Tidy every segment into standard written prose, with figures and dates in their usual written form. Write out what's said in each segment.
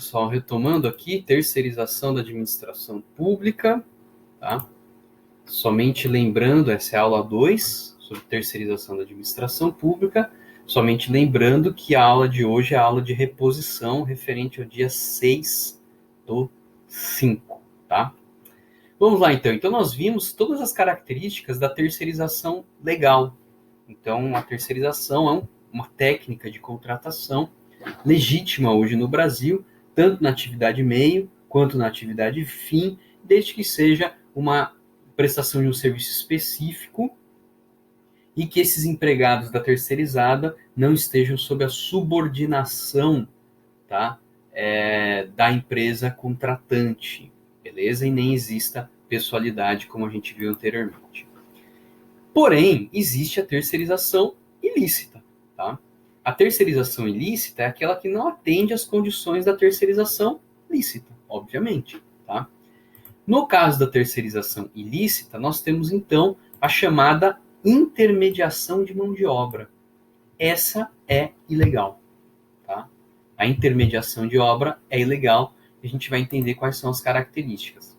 pessoal, retomando aqui, terceirização da administração pública, tá? Somente lembrando, essa é a aula 2, sobre terceirização da administração pública, somente lembrando que a aula de hoje é a aula de reposição, referente ao dia 6/5, tá? Vamos lá, então. Então, nós vimos todas as características da terceirização legal. Então, a terceirização é uma técnica de contratação legítima hoje no Brasil, tanto na atividade meio quanto na atividade fim, desde que seja uma prestação de um serviço específico e que esses empregados da terceirizada não estejam sob a subordinação, tá, da empresa contratante, beleza? E nem exista pessoalidade, como a gente viu anteriormente. Porém, existe a terceirização ilícita, tá? A terceirização ilícita é aquela que não atende às condições da terceirização lícita, obviamente, tá? No caso da terceirização ilícita, nós temos, então, a chamada intermediação de mão de obra. Essa é ilegal, tá? A intermediação de obra é ilegal e a gente vai entender quais são as características.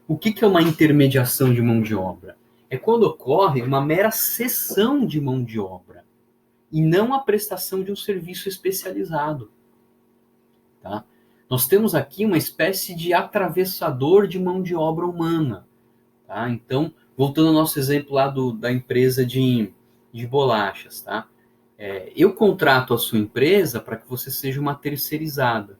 O que é uma intermediação de mão de obra? É quando ocorre uma mera cessão de mão de obra e não a prestação de um serviço especializado, tá? Nós temos aqui uma espécie de atravessador de mão de obra humana, tá? Então, voltando ao nosso exemplo lá da empresa de bolachas, tá? Eu contrato a sua empresa para que você seja uma terceirizada,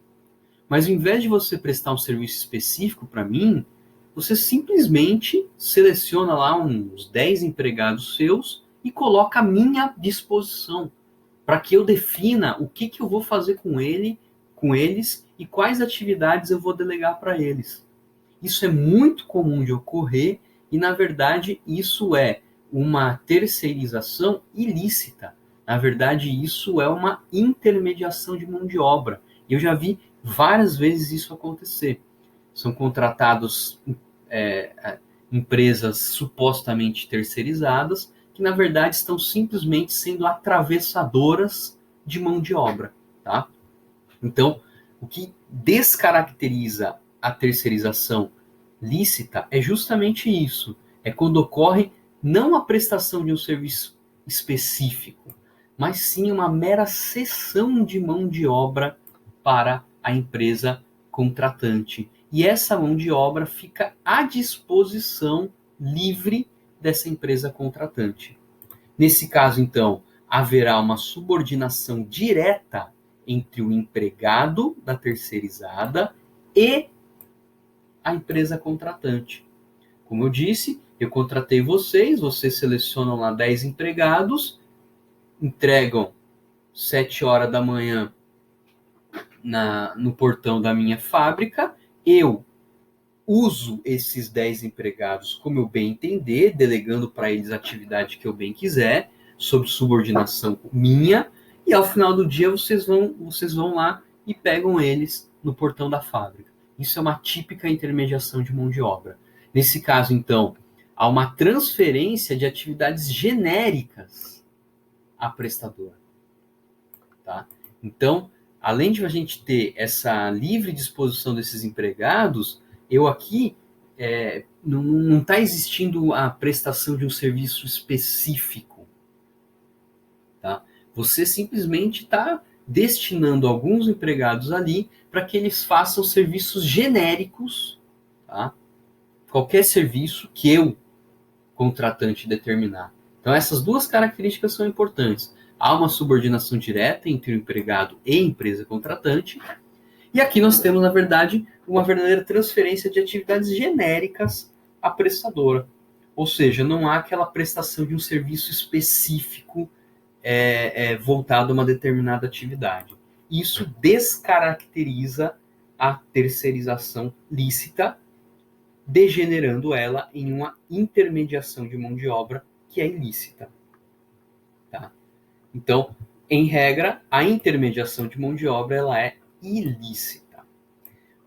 mas ao invés de você prestar um serviço específico para mim, você simplesmente seleciona lá uns 10 empregados seus e coloca à minha disposição para que eu defina o que eu vou fazer com eles e quais atividades eu vou delegar para eles. Isso é muito comum de ocorrer e, na verdade, isso é uma terceirização ilícita. Na verdade, isso é uma intermediação de mão de obra. Eu já vi várias vezes isso acontecer. São contratados empresas supostamente terceirizadas que, na verdade, estão simplesmente sendo atravessadoras de mão de obra, tá? Então, o que descaracteriza a terceirização lícita é justamente isso. É quando ocorre não a prestação de um serviço específico, mas sim uma mera cessão de mão de obra para a empresa contratante. E essa mão de obra fica à disposição livre dessa empresa contratante. Nesse caso, então, haverá uma subordinação direta entre o empregado da terceirizada e a empresa contratante. Como eu disse, eu contratei vocês selecionam lá 10 empregados, entregam 7 horas da manhã no portão da minha fábrica, eu uso esses 10 empregados como eu bem entender, delegando para eles a atividade que eu bem quiser, sob subordinação minha, e ao final do dia vocês vão lá e pegam eles no portão da fábrica. Isso é uma típica intermediação de mão de obra. Nesse caso, então, há uma transferência de atividades genéricas à prestadora, tá? Então, além de a gente ter essa livre disposição desses empregados, eu aqui não está existindo a prestação de um serviço específico, tá? Você simplesmente está destinando alguns empregados ali para que eles façam serviços genéricos, tá? Qualquer serviço que eu, contratante, determinar. Então, essas duas características são importantes. Há uma subordinação direta entre o empregado e a empresa contratante. E aqui nós temos, na verdade, uma verdadeira transferência de atividades genéricas à prestadora. Ou seja, não há aquela prestação de um serviço específico voltado a uma determinada atividade. Isso descaracteriza a terceirização lícita, degenerando ela em uma intermediação de mão de obra que é ilícita. Tá? Então, em regra, a intermediação de mão de obra ela é ilícita.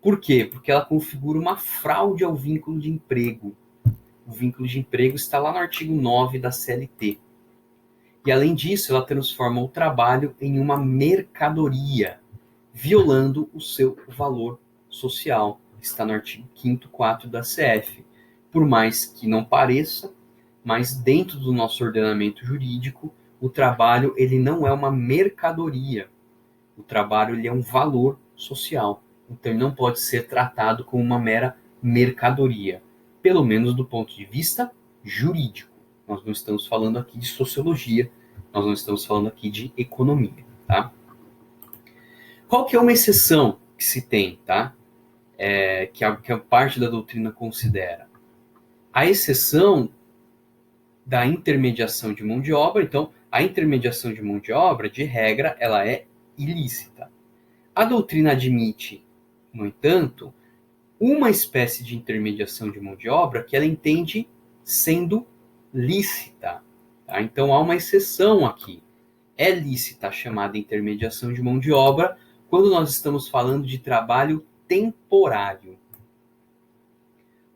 Por quê? Porque ela configura uma fraude ao vínculo de emprego. O vínculo de emprego está lá no artigo 9 da CLT. E, além disso, ela transforma o trabalho em uma mercadoria, violando o seu valor social. Está no artigo 5º 4 da CF. Por mais que não pareça, mas dentro do nosso ordenamento jurídico, o trabalho ele não é uma mercadoria. O trabalho ele é um valor social. Então ele não pode ser tratado como uma mera mercadoria, pelo menos do ponto de vista jurídico. Nós não estamos falando aqui de sociologia, nós não estamos falando aqui de economia, tá? Qual que é uma exceção que se tem, tá? Que a parte da doutrina considera? A exceção da intermediação de mão de obra. Então, a intermediação de mão de obra, de regra, ela é ilícita. A doutrina admite, no entanto, uma espécie de intermediação de mão de obra que ela entende sendo lícita. Tá? Então, há uma exceção aqui. É lícita a chamada intermediação de mão de obra quando nós estamos falando de trabalho temporário.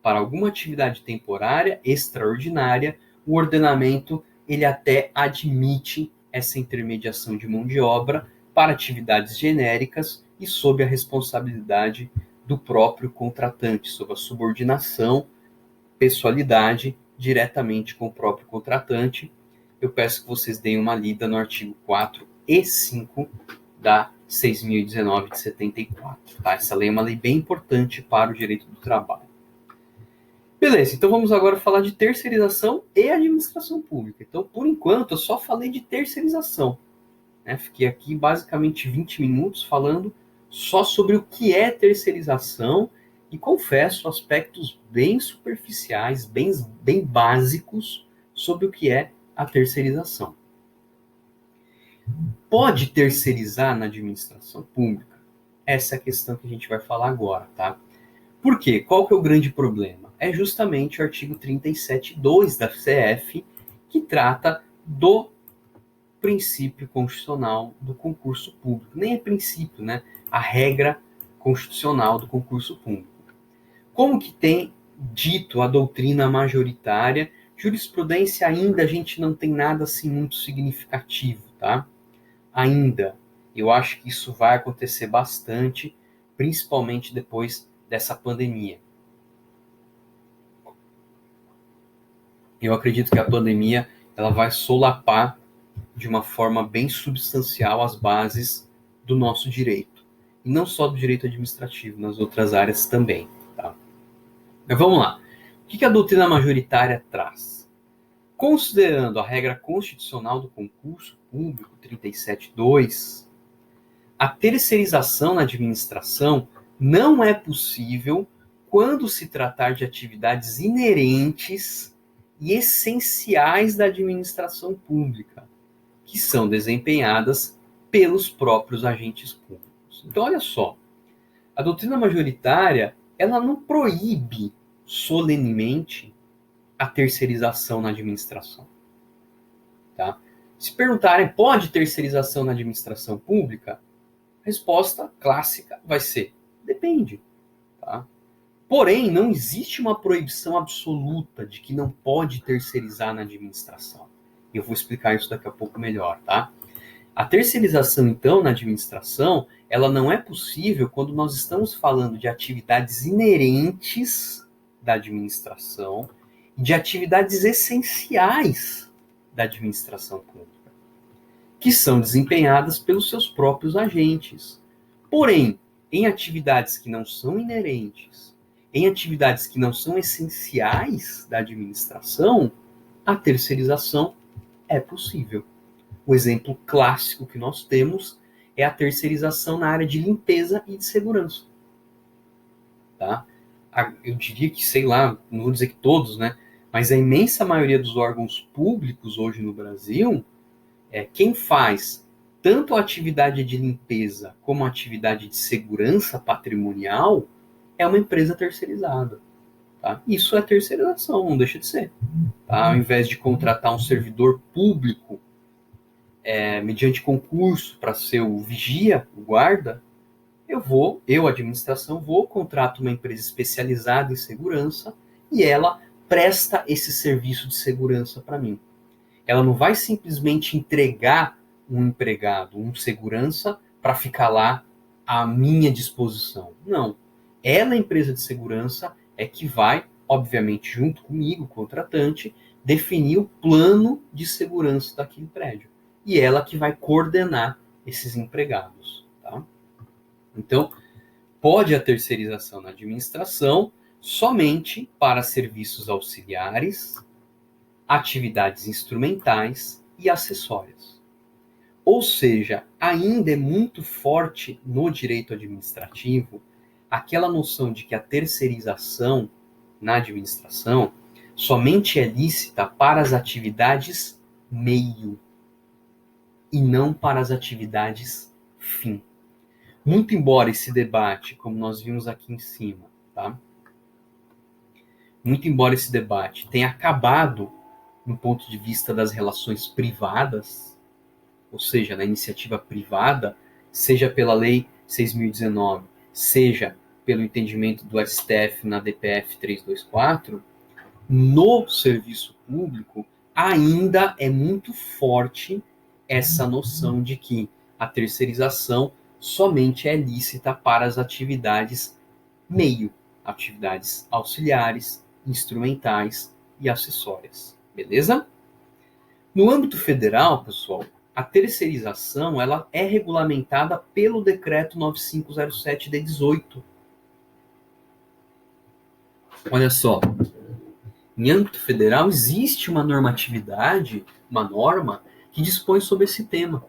Para alguma atividade temporária, extraordinária, o ordenamento ele até admite essa intermediação de mão de obra para atividades genéricas e sob a responsabilidade do próprio contratante, sob a subordinação, pessoalidade diretamente com o próprio contratante. Eu peço que vocês deem uma lida no artigo 4 e 5 da 6.019 de 74. Tá? Essa lei é uma lei bem importante para o direito do trabalho. Beleza, então vamos agora falar de terceirização e administração pública. Então, por enquanto, eu só falei de terceirização. Né? Fiquei aqui basicamente 20 minutos falando só sobre o que é terceirização e, confesso, aspectos bem superficiais, bem básicos sobre o que é a terceirização. Pode terceirizar na administração pública? Essa é a questão que a gente vai falar agora, tá? Por quê? Qual que é o grande problema? É justamente o artigo 37.2 da CF, que trata do princípio constitucional do concurso público. Nem é princípio, né? A regra constitucional do concurso público. Como que tem dito a doutrina majoritária, jurisprudência ainda a gente não tem nada assim muito significativo, tá? Ainda. Eu acho que isso vai acontecer bastante, principalmente depois dessa pandemia. Eu acredito que a pandemia ela vai solapar de uma forma bem substancial as bases do nosso direito. E não só do direito administrativo, nas outras áreas também. Tá? Mas vamos lá. O que a doutrina majoritária traz? Considerando a regra constitucional do concurso público 37.2, a terceirização na administração não é possível quando se tratar de atividades inerentes e essenciais da administração pública, que são desempenhadas pelos próprios agentes públicos. Então, olha só, a doutrina majoritária, ela não proíbe solenemente a terceirização na administração. Tá? Se perguntarem, pode terceirização na administração pública? A resposta clássica vai ser, depende. Tá? Porém, não existe uma proibição absoluta de que não pode terceirizar na administração. Eu vou explicar isso daqui a pouco melhor, tá? A terceirização, então, na administração, ela não é possível quando nós estamos falando de atividades inerentes da administração e de atividades essenciais da administração pública, que são desempenhadas pelos seus próprios agentes. Porém, em atividades que não são inerentes, em atividades que não são essenciais da administração, a terceirização é possível. O exemplo clássico que nós temos é a terceirização na área de limpeza e de segurança. Tá? Eu diria que, sei lá, não vou dizer que todos, né? Mas a imensa maioria dos órgãos públicos hoje no Brasil, quem faz tanto a atividade de limpeza como a atividade de segurança patrimonial é uma empresa terceirizada. Tá? Isso é terceirização, não deixa de ser. Tá? Ao invés de contratar um servidor público mediante concurso para ser o vigia, o guarda, eu, administração, contrato uma empresa especializada em segurança e ela presta esse serviço de segurança para mim. Ela não vai simplesmente entregar um empregado, um segurança, para ficar lá à minha disposição. Não. Ela, a empresa de segurança, é que vai, obviamente, junto comigo, contratante, definir o plano de segurança daquele prédio. E ela que vai coordenar esses empregados. Tá? Então, pode a terceirização na administração somente para serviços auxiliares, atividades instrumentais e acessórias. Ou seja, ainda é muito forte no direito administrativo aquela noção de que a terceirização na administração somente é lícita para as atividades meio e não para as atividades fim. Muito embora esse debate, como nós vimos aqui em cima, tá? Muito embora esse debate tenha acabado no ponto de vista das relações privadas, ou seja, na iniciativa privada, seja pela Lei 6.019, seja pelo entendimento do STF na DPF 324, no serviço público ainda é muito forte essa noção de que a terceirização somente é lícita para as atividades meio, atividades auxiliares, instrumentais e acessórias. Beleza? No âmbito federal, pessoal, a terceirização ela é regulamentada pelo Decreto 9507 de 18. Olha só, em âmbito federal existe uma normatividade, uma norma que dispõe sobre esse tema.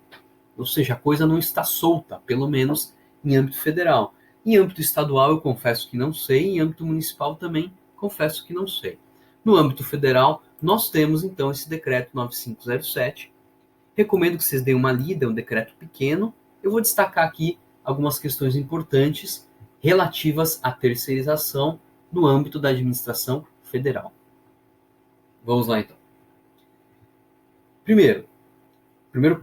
Ou seja, a coisa não está solta, pelo menos em âmbito federal. Em âmbito estadual, eu confesso que não sei, em âmbito municipal também confesso que não sei. No âmbito federal, nós temos então esse decreto 9507. Recomendo que vocês deem uma lida, é um decreto pequeno. Eu vou destacar aqui algumas questões importantes relativas à terceirização no âmbito da administração federal. Vamos lá então. Primeiro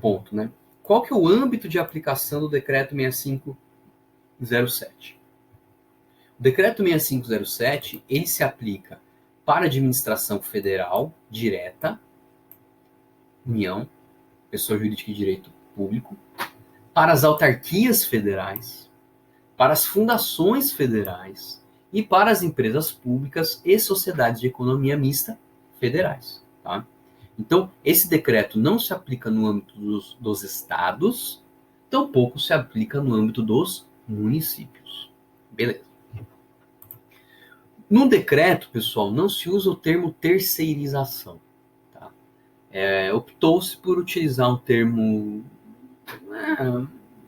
ponto, né? Qual que é o âmbito de aplicação do decreto 6507? O decreto 6507, ele se aplica para a administração federal direta, União, pessoa jurídica de direito público, para as autarquias federais, para as fundações federais e para as empresas públicas e sociedades de economia mista federais. Tá? Então, esse decreto não se aplica no âmbito dos estados, tampouco se aplica no âmbito dos municípios. Beleza. No decreto, pessoal, não se usa o termo terceirização. Tá? Optou-se por utilizar um termo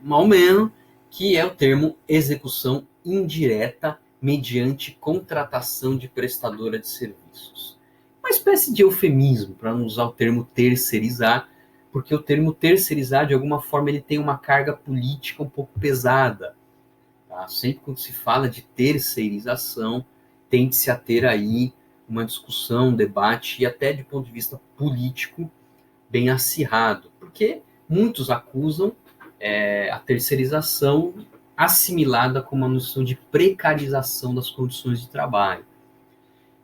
mal menos, que é o termo execução indireta mediante contratação de prestadora de serviços. Uma espécie de eufemismo, para não usar o termo terceirizar, porque o termo terceirizar, de alguma forma, ele tem uma carga política um pouco pesada. Tá? Sempre quando se fala de terceirização, tende-se a ter aí uma discussão, um debate, e até de ponto de vista político, bem acirrado, porque muitos acusam a terceirização assimilada com uma noção de precarização das condições de trabalho.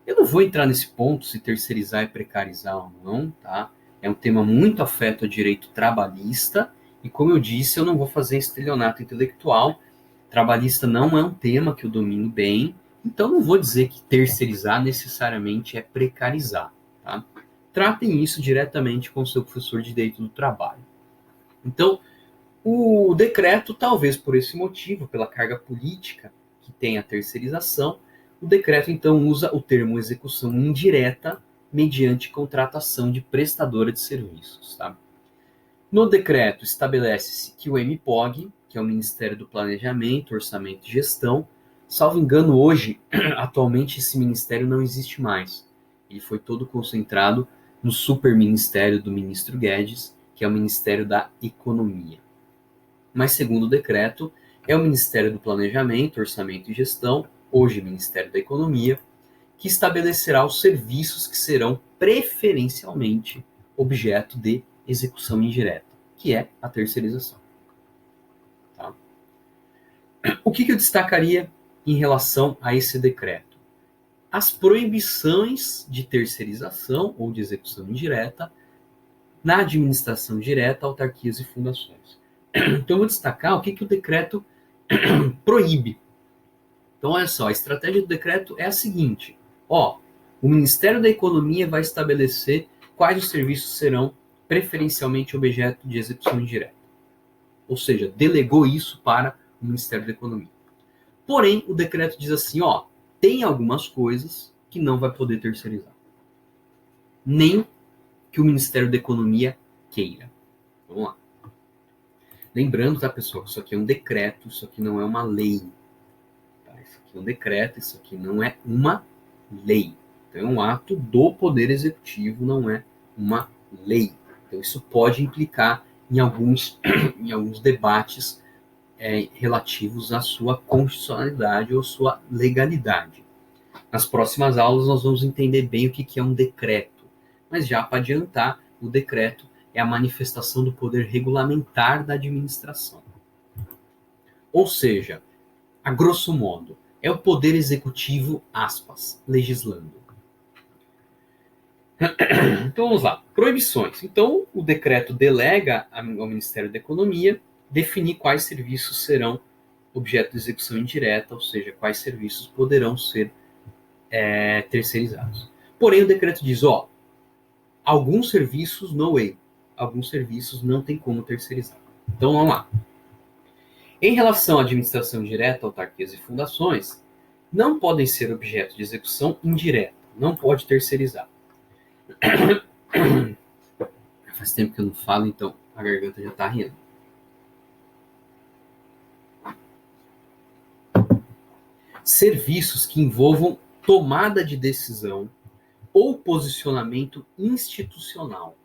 Eu não vou entrar nesse ponto se terceirizar é precarizar ou não, tá? É um tema muito afeto ao direito trabalhista e, como eu disse, eu não vou fazer estelionato intelectual. Trabalhista não é um tema que eu domino bem, então não vou dizer que terceirizar necessariamente é precarizar, tá? Tratem isso diretamente com o seu professor de direito do trabalho. Então, o decreto, talvez por esse motivo, pela carga política que tem a terceirização, o decreto então usa o termo execução indireta mediante contratação de prestadora de serviços. Tá? No decreto estabelece-se que o MPOG, que é o Ministério do Planejamento, Orçamento e Gestão, salvo engano hoje, atualmente esse ministério não existe mais. Ele foi todo concentrado no superministério do ministro Guedes, que é o Ministério da Economia. Mas, segundo o decreto, é o Ministério do Planejamento, Orçamento e Gestão, hoje Ministério da Economia, que estabelecerá os serviços que serão preferencialmente objeto de execução indireta, que é a terceirização. Tá? O que eu destacaria em relação a esse decreto? As proibições de terceirização ou de execução indireta na administração direta, autarquias e fundações. Então, eu vou destacar o que o decreto proíbe. Então, olha só, a estratégia do decreto é a seguinte: ó, o Ministério da Economia vai estabelecer quais os serviços serão preferencialmente objeto de execução indireta. Ou seja, delegou isso para o Ministério da Economia. Porém, o decreto diz assim, ó, tem algumas coisas que não vai poder terceirizar. Nem que o Ministério da Economia queira. Vamos lá. Lembrando, tá, pessoal, isso aqui é um decreto, isso aqui não é uma lei. Tá? Isso aqui é um decreto, isso aqui não é uma lei. Então, é um ato do Poder Executivo, não é uma lei. Então, isso pode implicar em alguns debates relativos à sua constitucionalidade ou sua legalidade. Nas próximas aulas, nós vamos entender bem o que é um decreto. Mas já para adiantar, o decreto é a manifestação do poder regulamentar da administração. Ou seja, a grosso modo, é o poder executivo, aspas, legislando. Então vamos lá. Proibições. Então o decreto delega ao Ministério da Economia definir quais serviços serão objeto de execução indireta, ou seja, quais serviços poderão ser terceirizados. Porém, o decreto diz, ó, alguns serviços no way, alguns serviços não tem como terceirizar. Então vamos lá. Em relação à administração direta, autarquias e fundações, não podem ser objeto de execução indireta, não pode terceirizar. Faz tempo que eu não falo, então a garganta já está rindo. Serviços que envolvam tomada de decisão ou posicionamento institucional,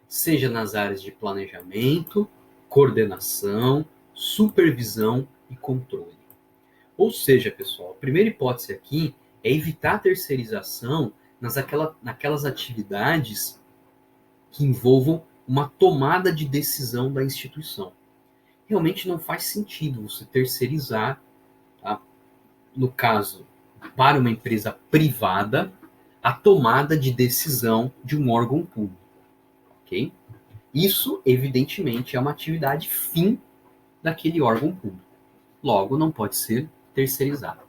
seja nas áreas de planejamento, coordenação, supervisão e controle. Ou seja, pessoal, a primeira hipótese aqui é evitar a terceirização naquelas atividades que envolvam uma tomada de decisão da instituição. Realmente não faz sentido você terceirizar, tá? No caso, para uma empresa privada, a tomada de decisão de um órgão público. Ok? Isso, evidentemente, é uma atividade fim daquele órgão público. Logo, não pode ser terceirizado.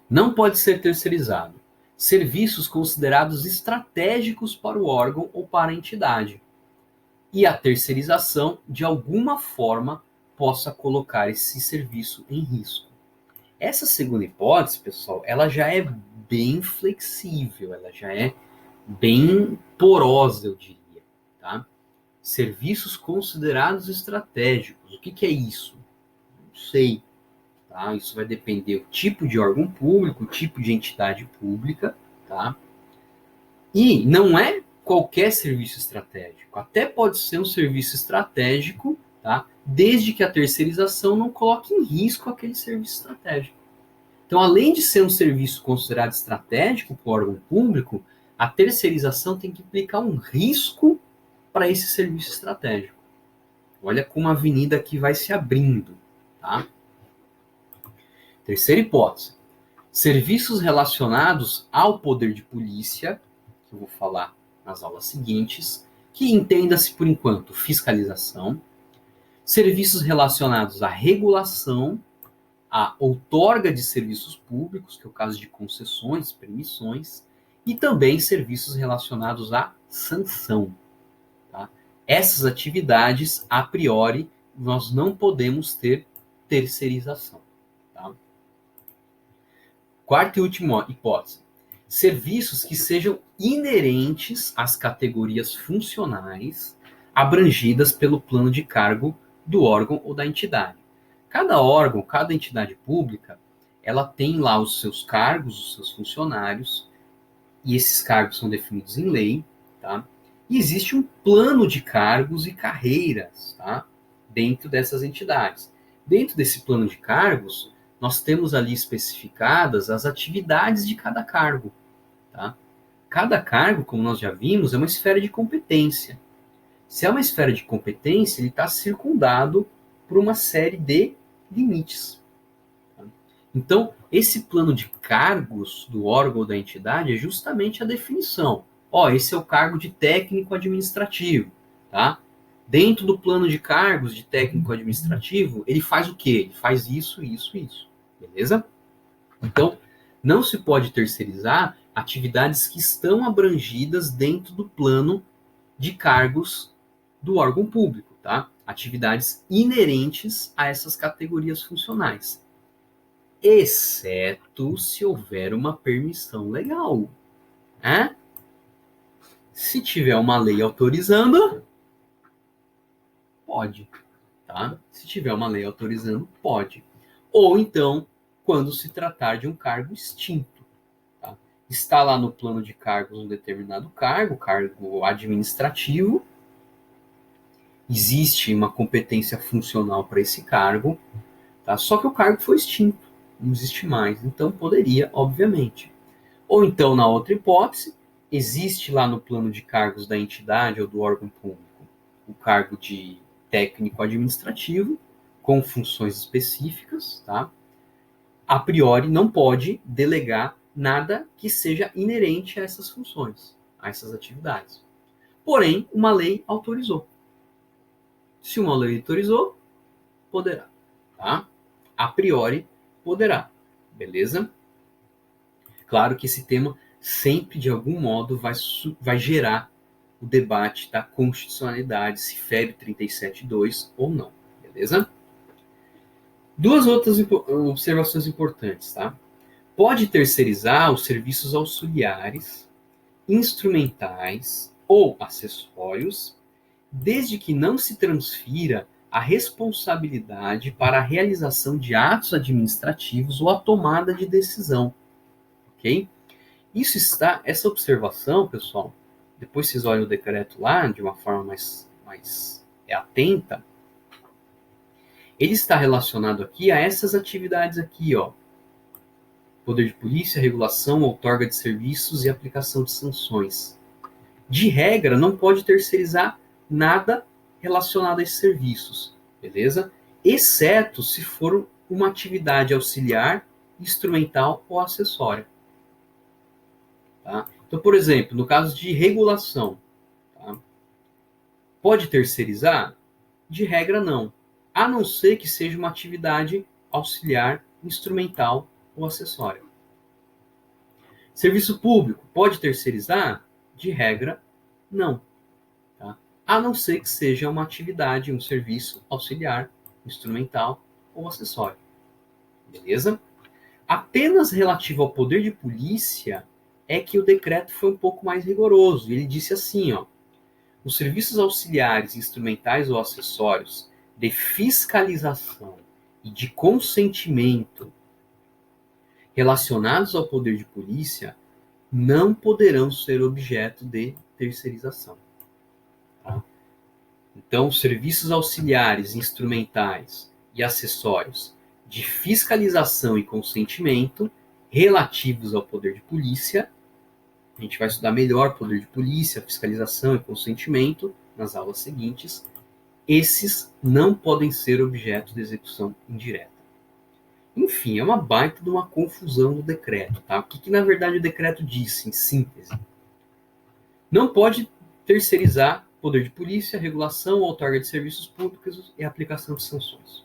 Não pode ser terceirizado serviços considerados estratégicos para o órgão ou para a entidade. E a terceirização, de alguma forma, possa colocar esse serviço em risco. Essa segunda hipótese, pessoal, ela já é bem flexível, ela já é bem porosa, eu diria. Tá? Serviços considerados estratégicos. O que é isso? Não sei. Tá? Isso vai depender do tipo de órgão público, o tipo de entidade pública. Tá? E não é qualquer serviço estratégico. Até pode ser um serviço estratégico, tá? Desde que a terceirização não coloque em risco aquele serviço estratégico. Então, além de ser um serviço considerado estratégico para o órgão público, a terceirização tem que implicar um risco para esse serviço estratégico. Olha como a avenida aqui vai se abrindo. Tá? Terceira hipótese. Serviços relacionados ao poder de polícia, que eu vou falar nas aulas seguintes, que entenda-se por enquanto fiscalização, serviços relacionados à regulação, à outorga de serviços públicos, que é o caso de concessões, permissões, e também serviços relacionados à sanção. Tá? Essas atividades, a priori, nós não podemos ter terceirização. Tá? Quarta e última hipótese. Serviços que sejam inerentes às categorias funcionais abrangidas pelo plano de cargo do órgão ou da entidade. Cada órgão, cada entidade pública, ela tem lá os seus cargos, os seus funcionários, e esses cargos são definidos em lei, tá? E existe um plano de cargos e carreiras, tá? Dentro dessas entidades. Dentro desse plano de cargos, nós temos ali especificadas as atividades de cada cargo. Tá? Cada cargo, como nós já vimos, é uma esfera de competência. Se é uma esfera de competência, ele está circundado por uma série de limites. Tá? Então, esse plano de cargos do órgão ou da entidade é justamente a definição. Ó, esse é o cargo de técnico administrativo. Tá? Dentro do plano de cargos de técnico administrativo, ele faz o quê? Ele faz isso, isso, isso. Beleza? Então, não se pode terceirizar atividades que estão abrangidas dentro do plano de cargos do órgão público, tá? Atividades inerentes a essas categorias funcionais, exceto se houver uma permissão legal, né? Se tiver uma lei autorizando, pode, tá? Se tiver uma lei autorizando, pode. Ou então, quando se tratar de um cargo extinto, tá? Está lá no plano de cargos um determinado cargo administrativo, existe uma competência funcional para esse cargo, tá? Só que o cargo foi extinto, não existe mais, então poderia, obviamente. Ou então, na outra hipótese, existe lá no plano de cargos da entidade ou do órgão público o cargo de técnico administrativo com funções específicas, tá? A priori não pode delegar nada que seja inerente a essas funções, a essas atividades. Porém, uma lei autorizou. Se uma lei autorizou, poderá, tá? A priori, poderá, beleza? Claro que esse tema sempre, de algum modo, vai gerar o debate da constitucionalidade, se fere 37.2 ou não, beleza? Duas outras observações importantes, tá? Pode terceirizar os serviços auxiliares, instrumentais ou acessórios, desde que não se transfira a responsabilidade para a realização de atos administrativos ou a tomada de decisão, ok? Essa observação, pessoal, depois vocês olham o decreto lá de uma forma mais atenta, ele está relacionado aqui a essas atividades aqui, ó. Poder de polícia, regulação, outorga de serviços e aplicação de sanções. De regra, não pode terceirizar nada relacionado a esses serviços, beleza? Exceto se for uma atividade auxiliar, instrumental ou acessória. Tá? Então, por exemplo, no caso de regulação, tá? Pode terceirizar? De regra, não. A não ser que seja uma atividade auxiliar, instrumental ou acessória. Serviço público, pode terceirizar? De regra, não. Tá? A não ser que seja uma atividade, um serviço auxiliar, instrumental ou acessório. Beleza? Apenas relativo ao poder de polícia é que o decreto foi um pouco mais rigoroso. Ele disse assim, ó, os serviços auxiliares, instrumentais ou acessórios de fiscalização e de consentimento relacionados ao poder de polícia não poderão ser objeto de terceirização. Tá? Então, serviços auxiliares, instrumentais e acessórios de fiscalização e consentimento relativos ao poder de polícia, a gente vai estudar melhor poder de polícia, fiscalização e consentimento nas aulas seguintes, esses não podem ser objeto de execução indireta. Enfim, é uma baita de uma confusão do decreto, tá? O que na verdade o decreto disse, em síntese? Não pode terceirizar poder de polícia, regulação, outorga de serviços públicos e aplicação de sanções.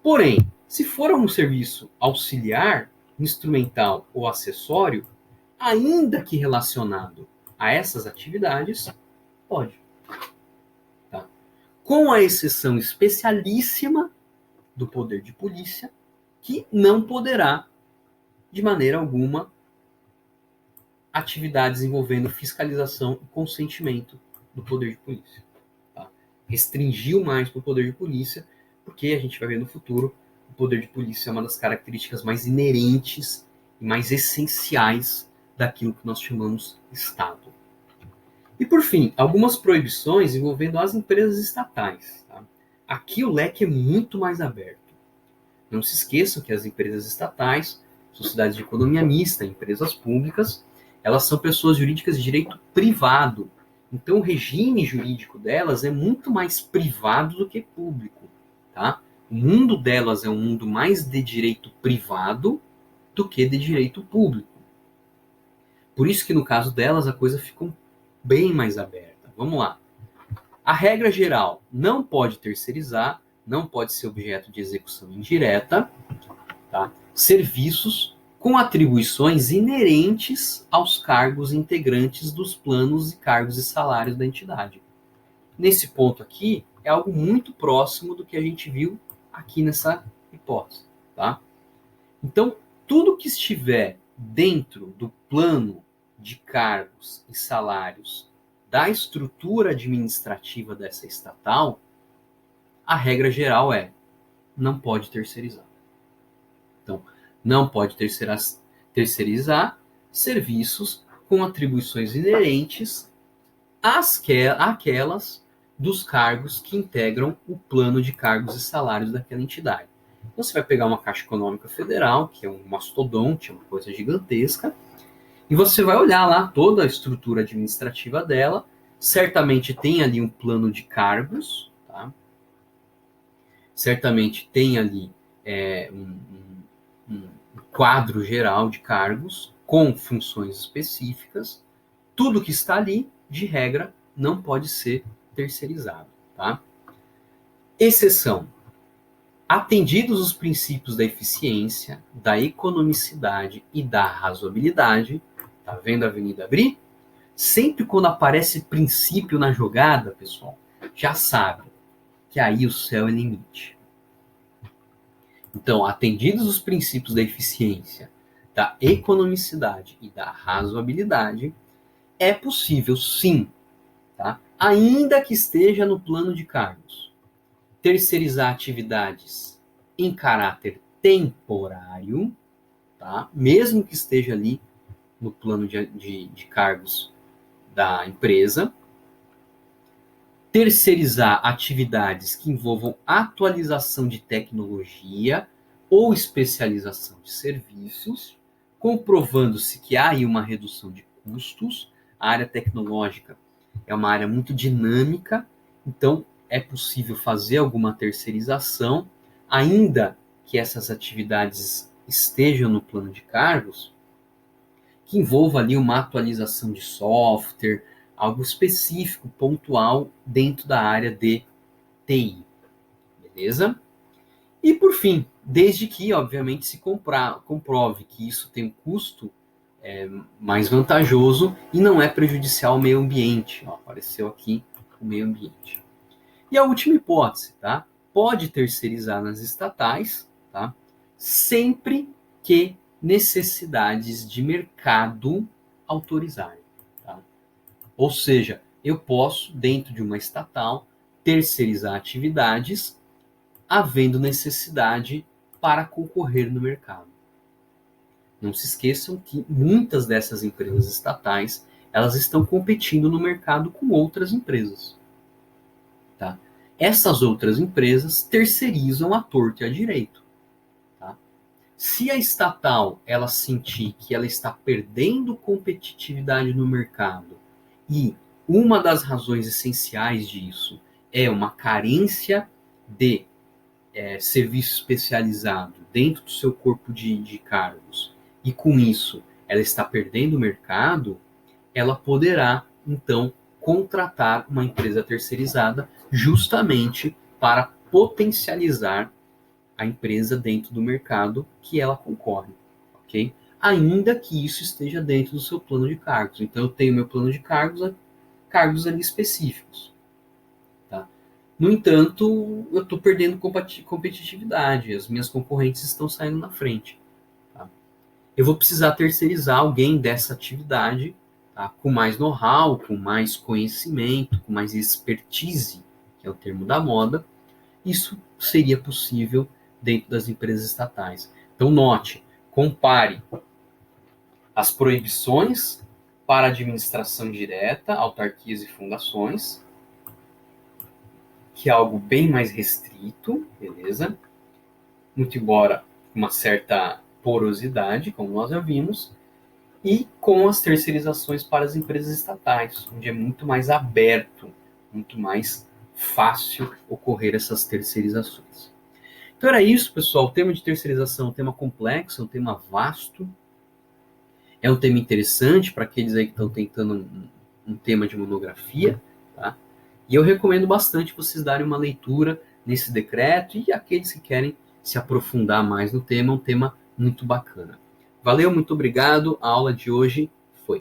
Porém, se for um serviço auxiliar, instrumental ou acessório, ainda que relacionado a essas atividades, pode. Tá? Com a exceção especialíssima do poder de polícia, que não poderá, de maneira alguma, atividades envolvendo fiscalização e consentimento do poder de polícia. Tá? Restringiu mais para o poder de polícia, porque a gente vai ver no futuro, o poder de polícia é uma das características mais inerentes e mais essenciais daquilo que nós chamamos Estado. E, por fim, algumas proibições envolvendo as empresas estatais. Tá? Aqui o leque é muito mais aberto. Não se esqueçam que as empresas estatais, sociedades de economia mista, empresas públicas, elas são pessoas jurídicas de direito privado. Então, o regime jurídico delas é muito mais privado do que público. Tá? O mundo delas é um mundo mais de direito privado do que de direito público. Por isso que, no caso delas, a coisa fica bem mais aberta. Vamos lá. A regra geral, não pode terceirizar, não pode ser objeto de execução indireta, tá? Serviços com atribuições inerentes aos cargos integrantes dos planos e cargos e salários da entidade. Nesse ponto aqui, é algo muito próximo do que a gente viu aqui nessa hipótese, tá? Então, tudo que estiver dentro do plano de cargos e salários da estrutura administrativa dessa estatal, a regra geral é: não pode terceirizar. Então, não pode terceirizar serviços com atribuições inerentes àquelas dos cargos que integram o plano de cargos e salários daquela entidade. Então, você vai pegar uma Caixa Econômica Federal, que é um mastodonte, uma coisa gigantesca, e você vai olhar lá toda a estrutura administrativa dela. Certamente tem ali um plano de cargos, tá? Certamente tem ali um quadro geral de cargos com funções específicas. Tudo que está ali, de regra, não pode ser terceirizado, tá? Exceção: atendidos os princípios da eficiência, da economicidade e da razoabilidade. Tá vendo a avenida abrir? Sempre quando aparece princípio na jogada, pessoal, já sabe que aí o céu é limite. Então, atendidos os princípios da eficiência, da economicidade e da razoabilidade, é possível, sim, tá? Ainda que esteja no plano de cargos, terceirizar atividades em caráter temporário, tá? Mesmo que esteja ali no plano de cargos da empresa, terceirizar atividades que envolvam atualização de tecnologia ou especialização de serviços, comprovando-se que há aí uma redução de custos. A área tecnológica é uma área muito dinâmica, então é possível fazer alguma terceirização, ainda que essas atividades estejam no plano de cargos, que envolva ali uma atualização de software, algo específico, pontual, dentro da área de TI. Beleza? E, por fim, desde que, obviamente, se comprove que isso tem um custo mais vantajoso e não é prejudicial ao meio ambiente. Ó, apareceu aqui o meio ambiente. E a última hipótese, tá? Pode terceirizar nas estatais, tá? Sempre que necessidades de mercado autorizarem. Tá? Ou seja, eu posso, dentro de uma estatal, terceirizar atividades havendo necessidade para concorrer no mercado. Não se esqueçam que muitas dessas empresas estatais, elas estão competindo no mercado com outras empresas. Tá? Essas outras empresas terceirizam à torto e à direito. Tá? Se a estatal ela sentir que ela está perdendo competitividade no mercado, e uma das razões essenciais disso é uma carência de serviço especializado dentro do seu corpo de cargos, e com isso ela está perdendo o mercado, ela poderá, então, contratar uma empresa terceirizada justamente para potencializar a empresa dentro do mercado que ela concorre, ok? Ainda que isso esteja dentro do seu plano de cargos. Então, eu tenho meu plano de cargos ali específicos. Tá? No entanto, eu estou perdendo competitividade, as minhas concorrentes estão saindo na frente. Tá? Eu vou precisar terceirizar alguém dessa atividade, tá? Com mais know-how, com mais conhecimento, com mais expertise, que é o termo da moda. Isso seria possível dentro das empresas estatais. Então, note, compare as proibições para administração direta, autarquias e fundações, que é algo bem mais restrito, beleza? Muito embora com uma certa porosidade, como nós já vimos, e com as terceirizações para as empresas estatais, onde é muito mais aberto, muito mais fácil ocorrer essas terceirizações. Então era isso, pessoal. O tema de terceirização é um tema complexo, é um tema vasto, é um tema interessante para aqueles aí que estão tentando um tema de monografia, tá? E eu recomendo bastante vocês darem uma leitura nesse decreto e aqueles que querem se aprofundar mais no tema, é um tema muito bacana. Valeu, muito obrigado. A aula de hoje